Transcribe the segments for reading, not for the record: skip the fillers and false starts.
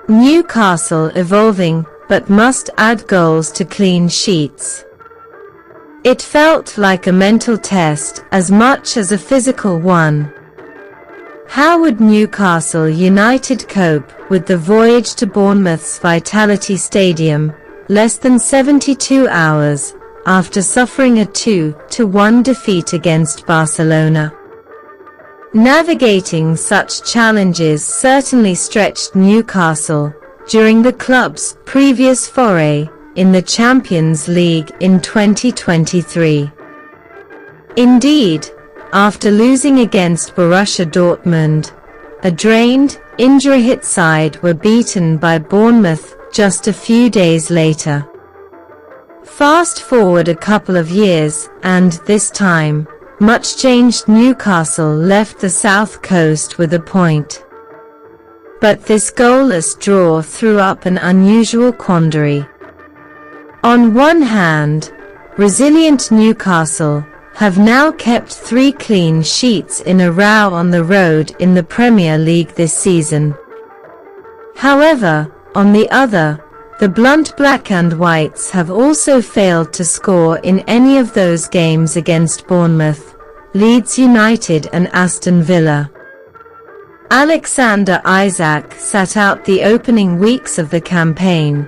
Newcastle evolving, but must add goals to clean sheets. It felt like a mental test as much as a physical one. How would Newcastle United cope with the voyage to Bournemouth's Vitality Stadium, less than 72 hours after suffering a 2-1 defeat against Barcelona? Navigating such challenges certainly stretched Newcastle during the club's previous foray in the Champions League in 2023. Indeed, after losing against Borussia Dortmund, a drained, injury-hit side were beaten by Bournemouth just a few days later. Fast forward a couple of years, and this time, much-changed Newcastle left the South Coast with a point. But this goalless draw threw up an unusual quandary. On one hand, resilient Newcastle have now kept 3 clean sheets in a row on the road in the Premier League this season. However, on the other, the blunt black and whites have also failed to score in any of those games against Bournemouth, Leeds United and Aston Villa. Alexander Isak sat out the opening weeks of the campaign,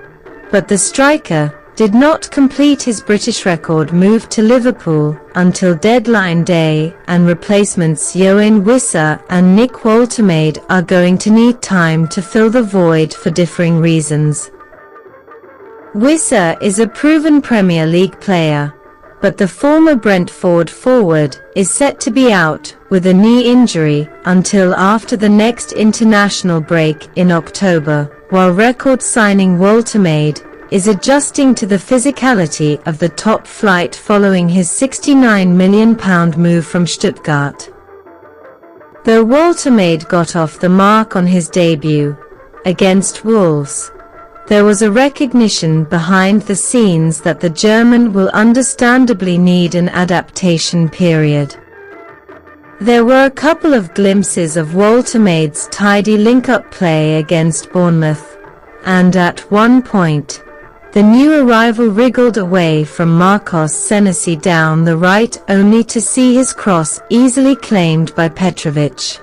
but the striker did not complete his British record move to Liverpool until deadline day, and replacements Yoane Wissa and Nick Woltemade are going to need time to fill the void for differing reasons. Wissa is a proven Premier League player, but the former Brentford forward is set to be out with a knee injury until after the next international break in October, while record signing Woltemade is adjusting to the physicality of the top flight following his £69 million move from Stuttgart. Though Woltemade got off the mark on his debut against Wolves, there was a recognition behind the scenes that the German will understandably need an adaptation period. There were a couple of glimpses of Woltemade's tidy link-up play against Bournemouth, and at one point, the new arrival wriggled away from Marcos Senesi down the right only to see his cross easily claimed by Petrovic.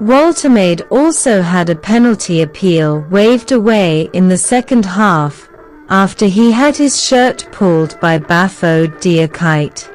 Woltemade also had a penalty appeal waved away in the second half, after he had his shirt pulled by Bafo Diakite.